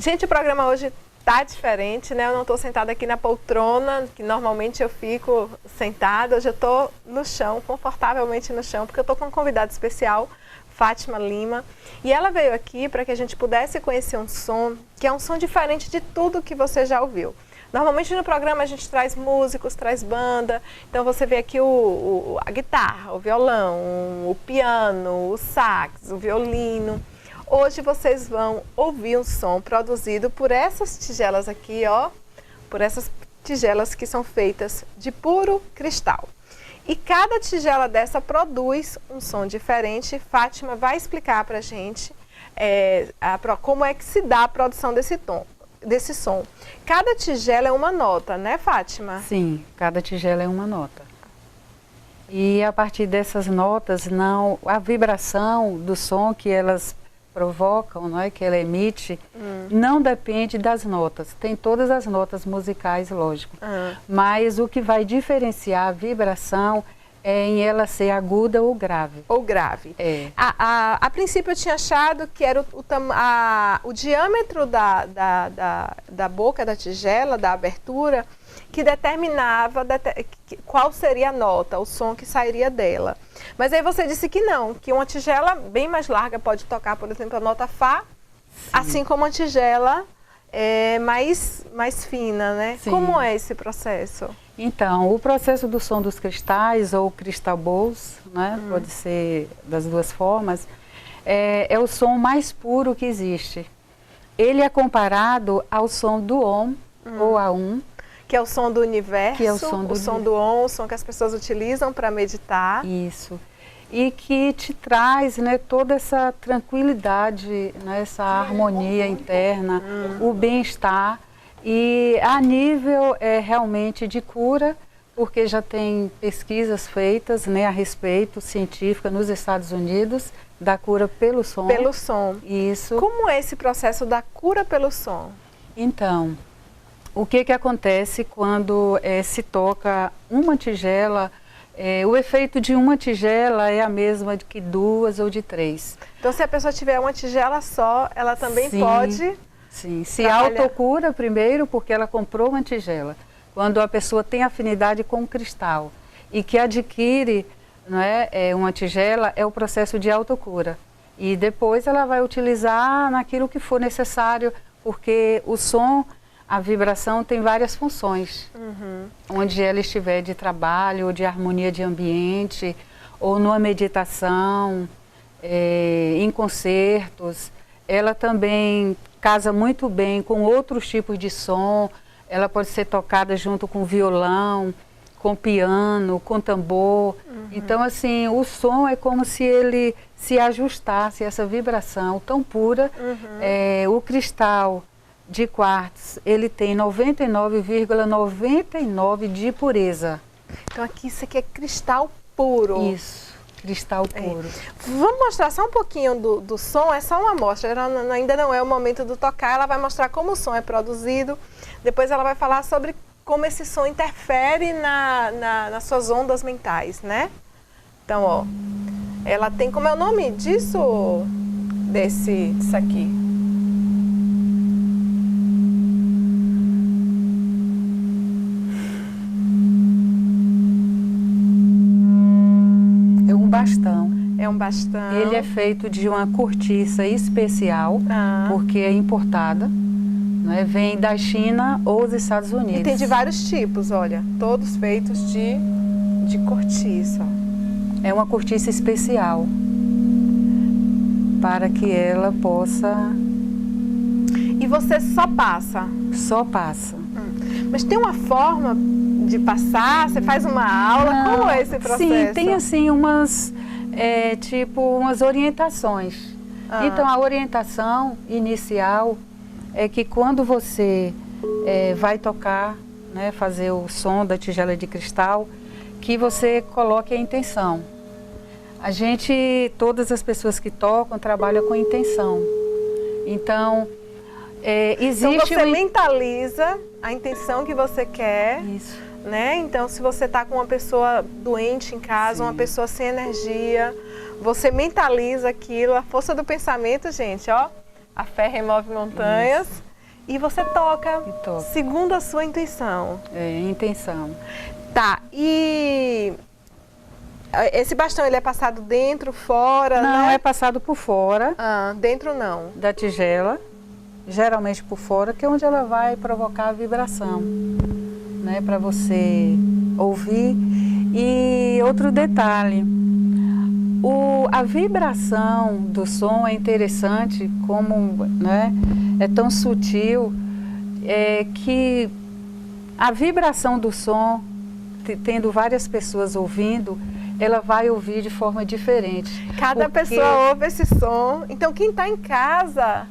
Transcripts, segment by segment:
Gente, o programa hoje tá diferente, né? Eu não estou sentada aqui na poltrona, que normalmente eu fico sentada. Hoje eu estou no chão, confortavelmente no chão, porque eu estou com um convidado especial, Fátima Lima. E ela veio aqui para que a gente pudesse conhecer um som, que é um som diferente de tudo que você já ouviu. Normalmente no programa a gente traz músicos, traz banda, então você vê aqui a guitarra, o violão, o piano, o sax, o violino. Hoje vocês vão ouvir um som produzido por essas tigelas aqui, ó, por essas tigelas que são feitas de puro cristal. E cada tigela dessa produz um som diferente. Fátima vai explicar pra gente como é que se dá a produção desse som. Cada tigela é uma nota, né, Fátima? Sim, cada tigela é uma nota. E a partir dessas notas, a vibração do som que elas provocam, não é, que ela emite, não depende das notas. Tem todas as notas musicais, lógico. Mas o que vai diferenciar a vibração é em ela ser aguda ou grave. Ou grave. É. A princípio eu tinha achado que era o diâmetro da boca da tigela, da abertura, que determinava qual seria a nota, o som que sairia dela. Mas aí você disse que não, que uma tigela bem mais larga pode tocar, por exemplo, a nota Fá, sim, assim como uma tigela mais fina, né? Sim. Como é esse processo? Então, o processo do som dos cristais, ou crystal bowls, né? Pode ser das duas formas, é o som mais puro que existe. Ele é comparado ao som do Om, ou A1, que é o som do universo, que é o som do Om, o som que as pessoas utilizam para meditar. Isso. E que te traz, né, toda essa tranquilidade, né, essa harmonia interna, o bem-estar. E a nível realmente de cura, porque já tem pesquisas feitas, né, a respeito, científica, nos Estados Unidos, da cura pelo som. Pelo som. Isso. Como é esse processo da cura pelo som? Então, o que acontece quando se toca uma tigela? O efeito de uma tigela é a mesma que duas ou de três. Então, se a pessoa tiver uma tigela só, ela também pode... Sim, se autocura primeiro porque ela comprou uma tigela. Quando a pessoa tem afinidade com o cristal e que adquire, não é, uma tigela, é o processo de autocura. E depois ela vai utilizar naquilo que for necessário, porque o som, a vibração tem várias funções. Onde ela estiver de trabalho, ou de harmonia de ambiente, ou numa meditação, em concertos. Ela também casa muito bem com outros tipos de som. Ela pode ser tocada junto com violão, com piano, com tambor. Então, assim, o som é como se ele se ajustasse, essa vibração tão pura. O cristal de quartzo, ele tem 99,99 de pureza. Então, isso aqui é cristal puro. Isso. Cristal puro. Vamos mostrar só um pouquinho do som, é só uma amostra, ainda não é o momento do tocar, ela vai mostrar como o som é produzido, depois ela vai falar sobre como esse som interfere nas suas ondas mentais, né? Então, ó, ela tem, como é o nome disso? Disso aqui. Bastão. É um bastão. Ele é feito de uma cortiça especial, porque é importada, né? Vem da China ou dos Estados Unidos. E tem de vários tipos, olha, todos feitos de cortiça. É uma cortiça especial, para que ela possa... E você só passa? Só passa. Mas tem uma forma de passar? Você faz uma aula? Não, como é esse processo? Sim, tem assim umas orientações. Então a orientação inicial é que quando você vai tocar, né, fazer o som da tigela de cristal, que você coloque a intenção. Todas as pessoas que tocam trabalham com intenção. Então existe... Então você mentaliza a intenção que você quer. Isso. Né? Então, se você está com uma pessoa doente em casa, sim, uma pessoa sem energia, você mentaliza aquilo, a força do pensamento, gente, ó, a fé remove montanhas. Isso. e você toca, toca. Segundo a sua intuição. Intenção. Tá, e esse bastão ele é passado dentro, fora, Não, né? é passado por fora. Dentro não. Da tigela, geralmente por fora, que é onde ela vai provocar a vibração, né? Para você ouvir. E outro detalhe, a vibração do som é interessante, como, né, é tão sutil, que a vibração do som, tendo várias pessoas ouvindo, ela vai ouvir de forma diferente. Cada pessoa ouve esse som. Então, quem está em casa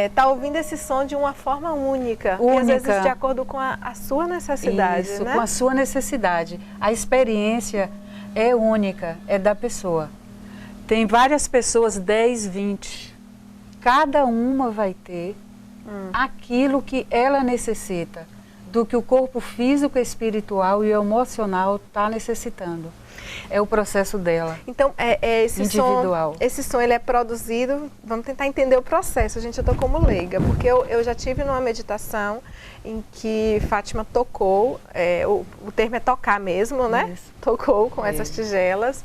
está ouvindo esse som de uma forma única. E às vezes de acordo com a sua necessidade. Isso, né? Com a sua necessidade. A experiência é única, é da pessoa. Tem várias pessoas, 10, 20. Cada uma vai ter aquilo que ela necessita, do que o corpo físico, espiritual e emocional está necessitando. É o processo dela. Então, esse individual. Esse som ele é produzido, vamos tentar entender o processo, gente, eu estou como leiga, porque eu já tive numa meditação em que Fátima tocou, o termo é tocar mesmo, né? Isso. Tocou com essas tigelas.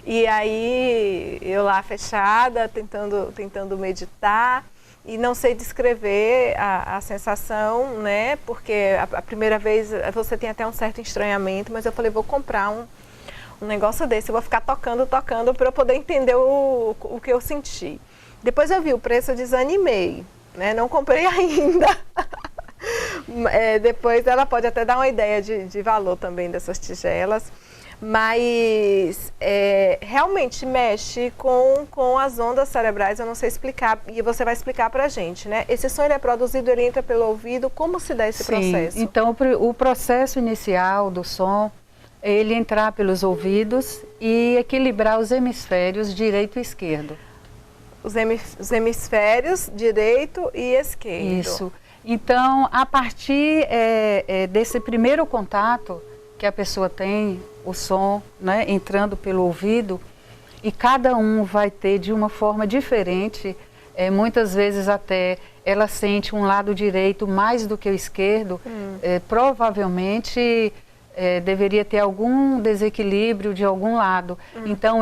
E aí, eu lá fechada, tentando meditar, e não sei descrever a sensação, né? Porque a primeira vez você tem até um certo estranhamento, mas eu falei, vou comprar um negócio desse, eu vou ficar tocando para eu poder entender o que eu senti. Depois eu vi o preço, eu desanimei, né? Não comprei ainda. Depois ela pode até dar uma ideia de valor também dessas tigelas, mas realmente mexe com as ondas cerebrais, eu não sei explicar, e você vai explicar pra gente, né? Esse som ele é produzido, ele entra pelo ouvido, como se dá esse processo? Então o processo inicial do som, ele entrar pelos ouvidos e equilibrar os hemisférios direito e esquerdo. Os hemisférios direito e esquerdo. Isso. Então, a partir desse primeiro contato que a pessoa tem, o som, né, entrando pelo ouvido, e cada um vai ter de uma forma diferente, muitas vezes até ela sente um lado direito mais do que o esquerdo, provavelmente deveria ter algum desequilíbrio de algum lado. Então,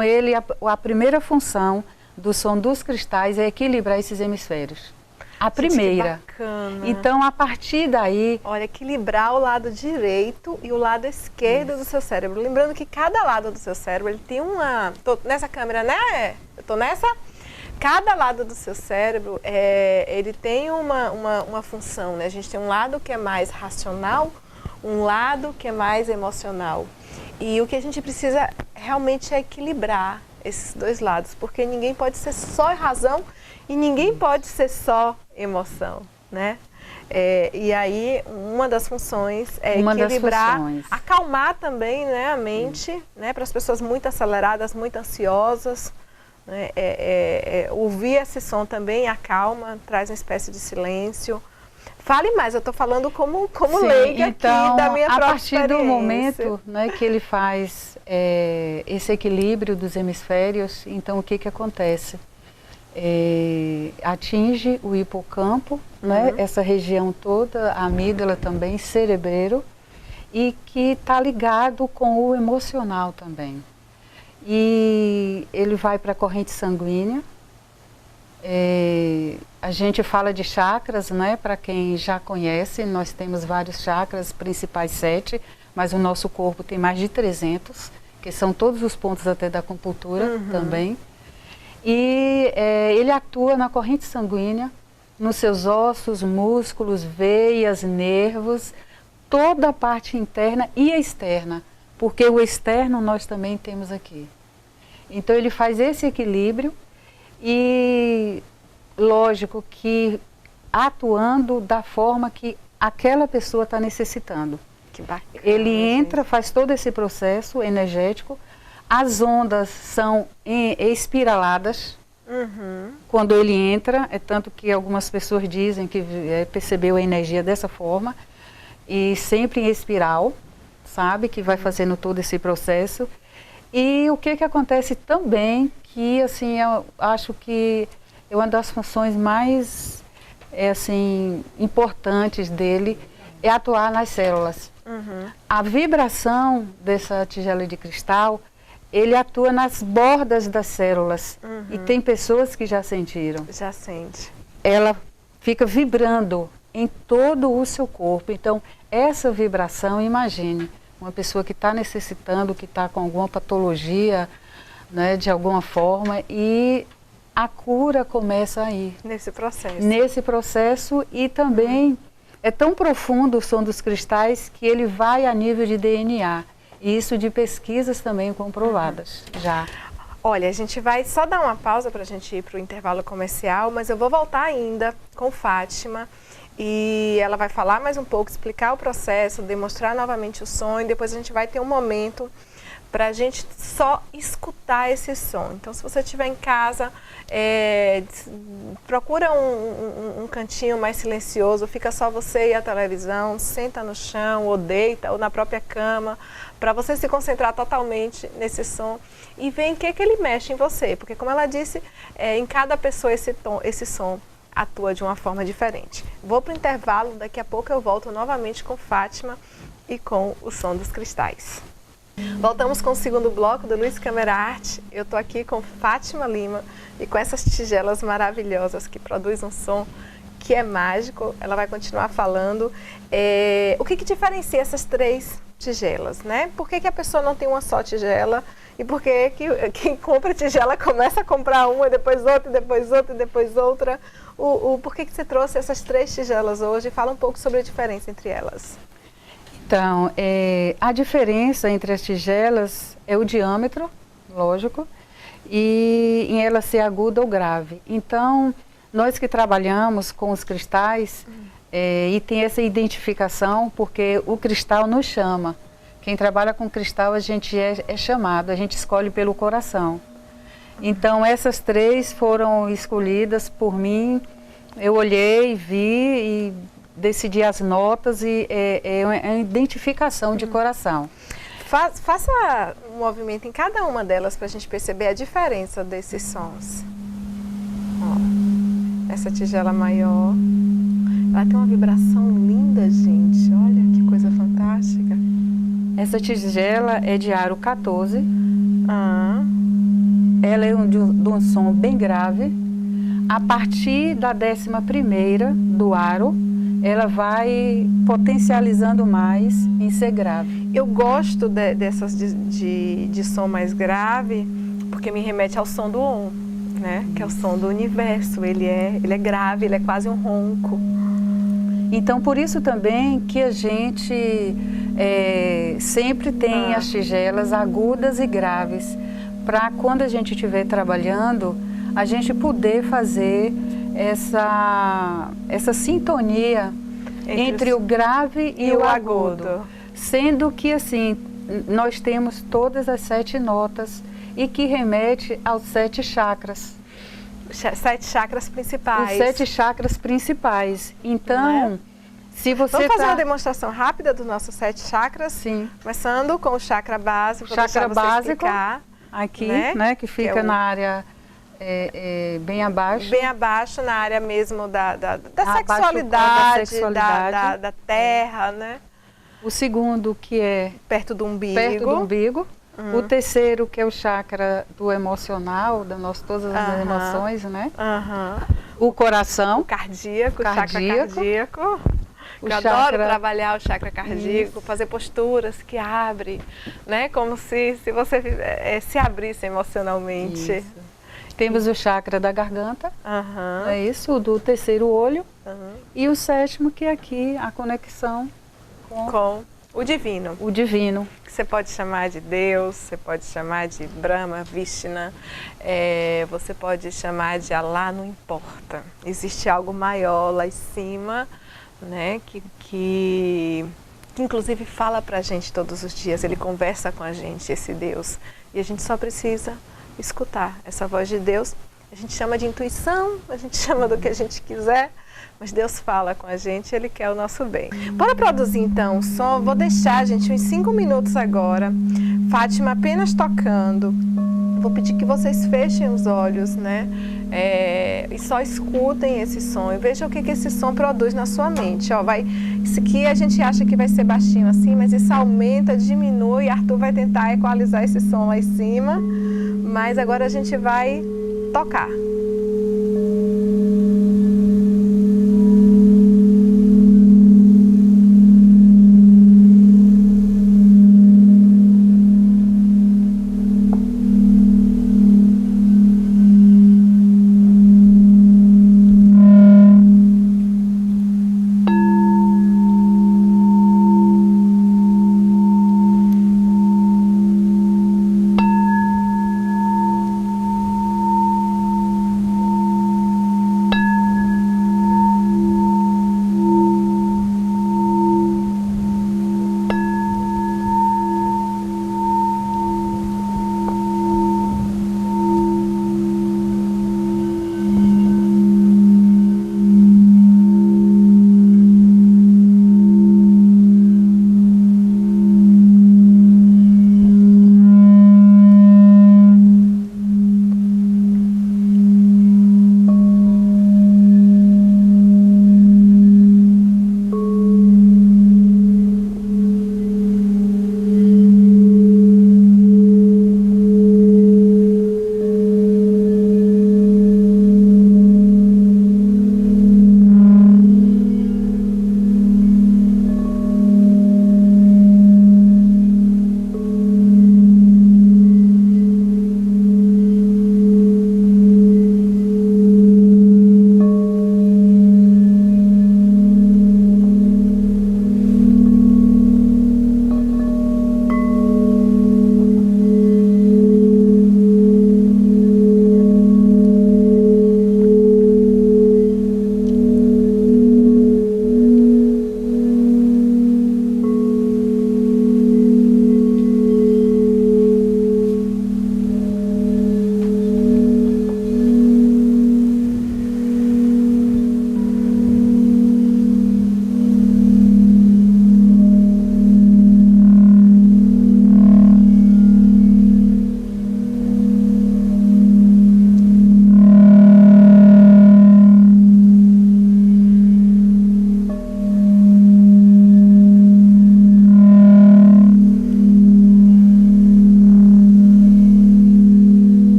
a primeira função do som dos cristais é equilibrar esses hemisférios. A primeira. Que bacana. Então, a partir daí... Olha, equilibrar o lado direito e o lado esquerdo do seu cérebro. Lembrando que cada lado do seu cérebro, ele tem uma... Tô nessa câmera, né? Eu tô nessa? Cada lado do seu cérebro, ele tem uma função, né? A gente tem um lado que é mais racional, um lado que é mais emocional. E o que a gente precisa realmente é equilibrar esses dois lados, porque ninguém pode ser só razão e ninguém pode ser só emoção, né? E aí, uma das funções é equilibrar, acalmar também, né, a mente, né, para as pessoas muito aceleradas, muito ansiosas, né, ouvir esse som também acalma, traz uma espécie de silêncio. Fale mais, eu estou falando como leiga então, aqui da minha própria experiência. A partir do momento, né, que ele faz esse equilíbrio dos hemisférios, então o que acontece? Atinge o hipocampo, né, essa região toda, a amígdala também, cerebelo, e que está ligado com o emocional também. E ele vai para a corrente sanguínea. A gente fala de chakras, né? Para quem já conhece, nós temos vários chakras, principais 7, mas o nosso corpo tem mais de 300, que são todos os pontos até da acupuntura também. E ele atua na corrente sanguínea, nos seus ossos, músculos, veias, nervos, toda a parte interna e externa, porque o externo nós também temos aqui. Então ele faz esse equilíbrio. E lógico que atuando da forma que aquela pessoa está necessitando. Que bacana. Ele entra, faz todo esse processo energético, as ondas são espiraladas quando ele entra, tanto que algumas pessoas dizem que percebeu a energia dessa forma, e sempre em espiral, sabe, que vai fazendo todo esse processo. E o que acontece também, que assim, eu acho que é uma das funções mais assim, importantes dele é atuar nas células. A vibração dessa tigela de cristal, ele atua nas bordas das células. E tem pessoas que já sentiram. Já sente. Ela fica vibrando em todo o seu corpo. Então, essa vibração, imagine, uma pessoa que está necessitando, que está com alguma patologia, né, de alguma forma, e a cura começa aí. Nesse processo. Nesse processo, e também é tão profundo o som dos cristais que ele vai a nível de DNA. E isso de pesquisas também comprovadas já. Olha, a gente vai só dar uma pausa para a gente ir para o intervalo comercial, mas eu vou voltar ainda com Fátima e ela vai falar mais um pouco, explicar o processo, demonstrar novamente o som e depois a gente vai ter um momento para a gente só escutar esse som. Então, se você estiver em casa, procura um cantinho mais silencioso, fica só você e a televisão, senta no chão ou deita ou na própria cama, para você se concentrar totalmente nesse som e ver em que ele mexe em você, porque como ela disse, em cada pessoa esse som atua de uma forma diferente. Vou para o intervalo, daqui a pouco eu volto novamente com Fátima e com o som dos cristais. Voltamos com o segundo bloco do Luiz Câmara Arte. Eu estou aqui com Fátima Lima e com essas tigelas maravilhosas que produzem um som que é mágico. Ela vai continuar falando. O que diferencia essas 3 tigelas, né? Por que a pessoa não tem uma só tigela? E por que quem compra tigela começa a comprar uma, e depois outra, e depois outra, e depois outra? Por que você trouxe essas 3 tigelas hoje? Fala um pouco sobre a diferença entre elas. Então, a diferença entre as tigelas é o diâmetro, lógico, e em ela ser aguda ou grave. Então, nós que trabalhamos com os cristais, e tem essa identificação, porque o cristal nos chama. Quem trabalha com cristal, a gente é chamado, a gente escolhe pelo coração. Então, essas 3 foram escolhidas por mim, eu olhei, vi e decidi as notas e é uma identificação de coração. Faça um movimento em cada uma delas para a gente perceber a diferença desses sons. Ó, essa tigela maior, ela tem uma vibração linda, gente. Olha que coisa fantástica. Essa tigela é de aro 14. Ela é de um som bem grave. A partir da 11ª do aro, ela vai potencializando mais em ser grave. Eu gosto dessas de som mais grave, porque me remete ao som do Om, né? Que é o som do universo. Ele é grave, ele é quase um ronco. Então, por isso também que a gente sempre tem as tigelas agudas e graves, para quando a gente estiver trabalhando, a gente poder fazer essa sintonia entre o grave e o agudo. Sendo que, assim, nós temos todas as 7 notas e que remete aos 7 chakras. 7 chakras principais. Os 7 chakras principais. Então, se você vamos fazer uma demonstração rápida dos nossos 7 chakras? Sim. Começando com o chakra básico. Chakra básico, aqui, né, que fica na área... bem abaixo. Bem abaixo, na área mesmo da sexualidade, da terra, né? O segundo, que é perto do umbigo. O terceiro, que é o chakra do emocional, todas as emoções, né? O coração. O cardíaco, chakra cardíaco. Eu adoro trabalhar o chakra cardíaco, fazer posturas que abrem, né? Como se você se abrisse emocionalmente. Isso. Temos o chakra da garganta, é isso, o do terceiro olho, e o 7º, que é aqui a conexão com o divino. O divino. Que você pode chamar de Deus, você pode chamar de Brahma, Vishnu, você pode chamar de Allah, não importa. Existe algo maior lá em cima, né, que inclusive fala pra gente todos os dias, ele conversa com a gente, esse Deus, e a gente só precisa escutar essa voz de Deus. A gente chama de intuição, a gente chama do que a gente quiser, mas Deus fala com a gente, Ele quer o nosso bem. Bora produzir então o som, vou deixar, gente, uns 5 minutos agora, Fátima apenas tocando. Vou pedir que vocês fechem os olhos, né? E só escutem esse som e vejam o que esse som produz na sua mente. Ó, isso aqui a gente acha que vai ser baixinho assim, mas isso aumenta, diminui. Arthur vai tentar equalizar esse som lá em cima, mas agora a gente vai tocar.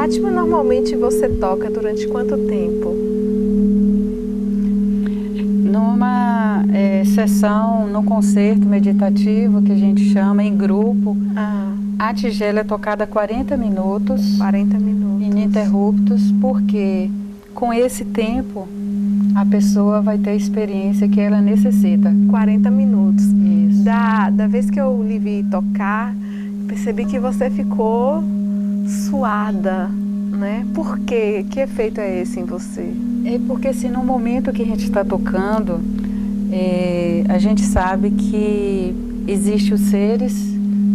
Fátima, normalmente você toca durante quanto tempo? Numa sessão, no concerto meditativo, que a gente chama em grupo, a tigela é tocada 40 minutos. 40 minutos. Ininterruptos, porque com esse tempo a pessoa vai ter a experiência que ela necessita. 40 minutos. Isso. Da vez que eu lhe vi tocar, percebi que você ficou suada, né? Por quê? Que efeito é esse em você? É porque se no momento que a gente está tocando, a gente sabe que existem os seres,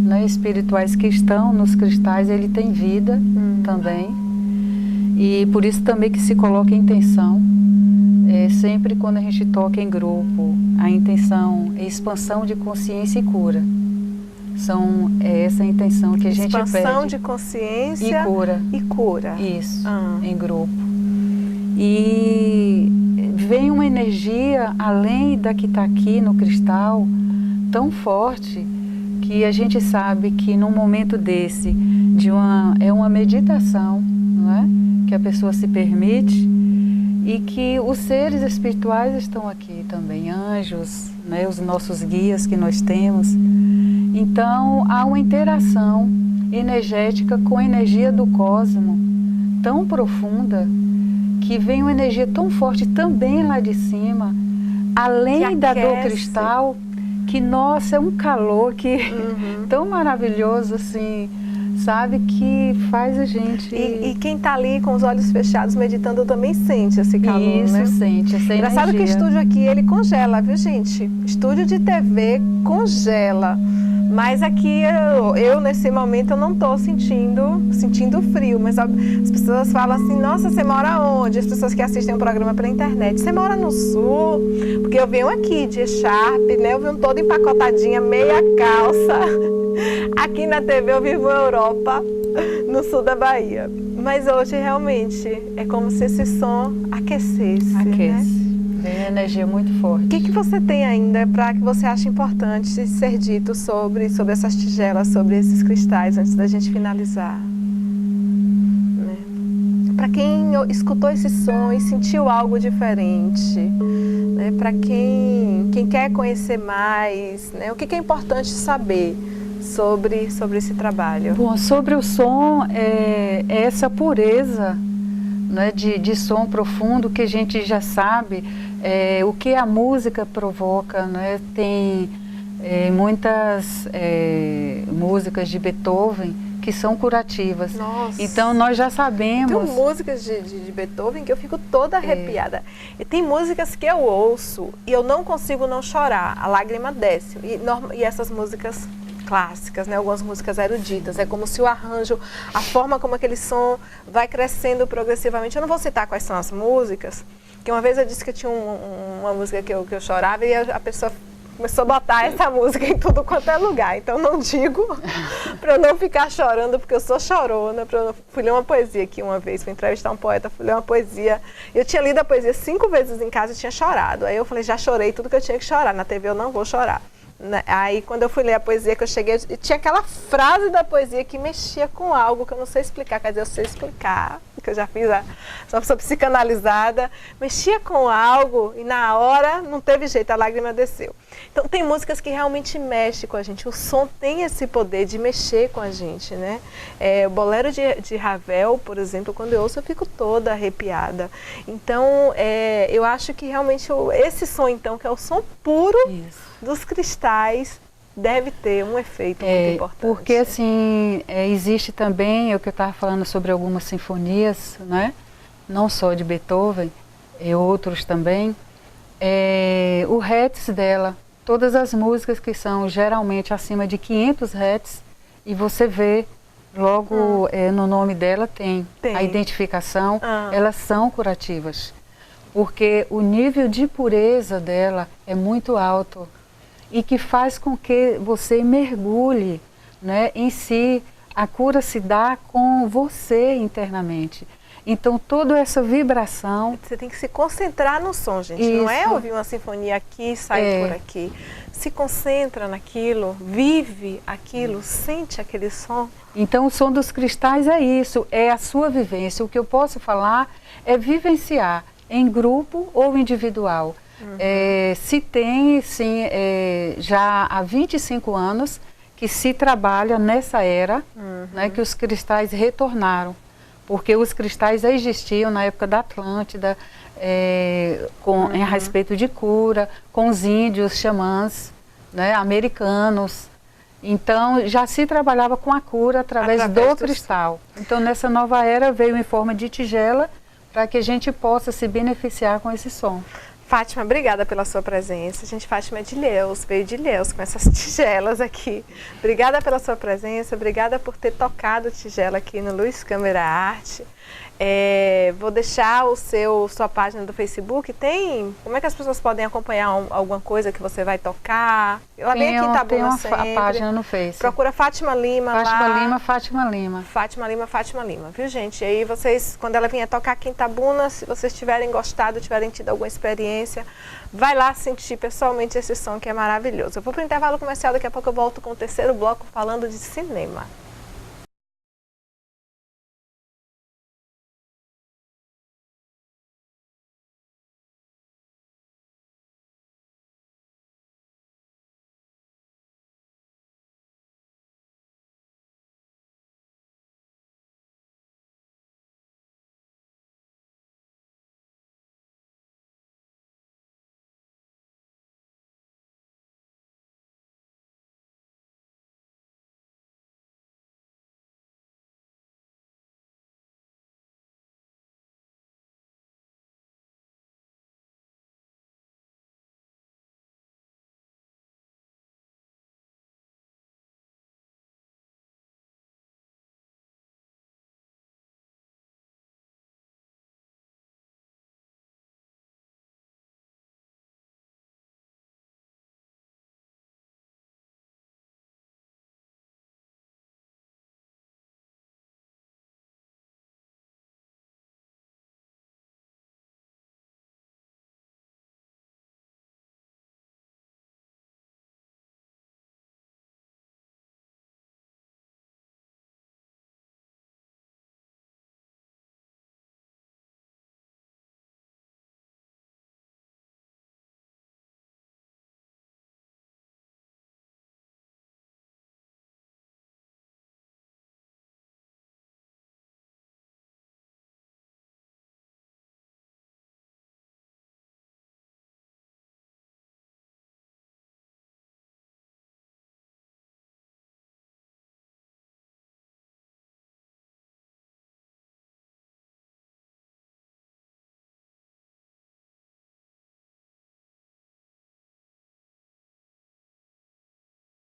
né, espirituais que estão nos cristais, ele tem vida também. E por isso também que se coloca a intenção, sempre quando a gente toca em grupo, a intenção é expansão de consciência e cura. Essa a intenção que a gente pede. Expansão de consciência e cura. Isso, em grupo. E vem uma energia, além da que está aqui no cristal, tão forte, que a gente sabe que num momento desse, é uma meditação, não é? Que a pessoa se permite, e que os seres espirituais estão aqui também, anjos, né? Os nossos guias que nós temos. Então, há uma interação energética com a energia do cosmo tão profunda, que vem uma energia tão forte também lá de cima, além da do cristal, que, nossa, é um calor que tão maravilhoso, assim, sabe, que faz a gente... E quem está ali com os olhos fechados meditando também sente esse calor, isso, né? Sente essa energia. Engraçado que o estúdio aqui, ele congela, viu, gente? Estúdio de TV congela. Mas aqui, eu nesse momento, eu não estou sentindo frio. Mas as pessoas falam assim, nossa, você mora onde? As pessoas que assistem o programa pela internet. Você mora no sul? Porque eu venho aqui de echarpe, né? Eu venho toda empacotadinha, meia calça. Aqui na TV eu vivo Europa. no sul da Bahia. Mas hoje realmente é como se esse som aquecesse. Aquece. Tem uma energia muito forte. O que você tem ainda para que você acha importante ser dito sobre essas tigelas, sobre esses cristais, antes da gente finalizar? Né? Para quem escutou esse som e sentiu algo diferente, né? Para quem quer conhecer mais, né? O que é importante saber sobre esse trabalho? Bom, sobre o som, é essa pureza, né, de som profundo que a gente já sabe o que a música provoca, né? Tem muitas músicas de Beethoven que são curativas. Nossa. Então nós já sabemos. Tem músicas de Beethoven que eu fico toda arrepiada. E tem músicas que eu ouço e eu não consigo não chorar, a lágrima desce. E essas músicas clássicas, né? Algumas músicas eruditas, é como se o arranjo, a forma como aquele som vai crescendo progressivamente. Eu não vou citar quais são as músicas, que uma vez eu disse que eu tinha uma música que eu chorava e a pessoa começou a botar essa música em tudo quanto é lugar. Então não digo para eu não ficar chorando, porque eu sou chorona. Fui ler uma poesia aqui uma vez, fui entrevistar um poeta, fui ler uma poesia. Eu tinha lido a poesia 5 vezes em casa e tinha chorado. Aí eu falei, já chorei tudo que eu tinha que chorar. Na TV eu não vou chorar. Aí quando eu fui ler a poesia, que eu cheguei, tinha aquela frase da poesia que mexia com algo que eu não sei explicar, quer dizer, eu sei explicar, porque eu já fiz, sou uma pessoa psicanalizada, mexia com algo e na hora não teve jeito, a lágrima desceu. Então tem músicas que realmente mexem com a gente, o som tem esse poder de mexer com a gente, né? O bolero de Ravel, por exemplo, quando eu ouço eu fico toda arrepiada. Então eu acho que realmente esse som então, que é o som puro, isso, dos cristais, deve ter um efeito muito importante. Porque assim, existe também, o que eu estava falando sobre algumas sinfonias, né? Não só de Beethoven, outros também, o hertz dela, todas as músicas que são geralmente acima de 500 hertz, e você vê logo no nome dela tem a identificação, elas são curativas, porque o nível de pureza dela é muito alto, e que faz com que você mergulhe, né, em si. A cura se dá com você internamente. Então, toda essa vibração... Você tem que se concentrar no som, gente. Isso. Não é ouvir uma sinfonia aqui e sair por aqui. Se concentra naquilo, vive aquilo, sente aquele som. Então, o som dos cristais é isso, é a sua vivência. O que eu posso falar é vivenciar em grupo ou individual. Se tem, sim, já há 25 anos que se trabalha nessa era, né, que os cristais retornaram, porque os cristais já existiam na época da Atlântida, a respeito de cura, com os índios, xamãs, né, americanos. Então já se trabalhava com a cura através do cristal. Então nessa nova era veio em forma de tigela para que a gente possa se beneficiar com esse som. Fátima, obrigada pela sua presença. Gente, Fátima é de Ilhéus, veio de Ilhéus com essas tigelas aqui. Obrigada pela sua presença, obrigada por ter tocado tigela aqui no Luz Câmara Arte. Vou deixar sua página do Facebook. Como é que as pessoas podem acompanhar alguma coisa que você vai tocar? Ela vem aqui em Itabuna sempre. A página no Facebook. Procura Fátima Lima lá. Fátima Lima. Fátima Lima, viu, gente? E aí vocês, quando ela vier tocar aqui em Itabuna, se vocês tiverem gostado, tiverem tido alguma experiência, vai lá sentir pessoalmente esse som que é maravilhoso. Eu vou para o intervalo comercial, daqui a pouco eu volto com o terceiro bloco falando de cinema.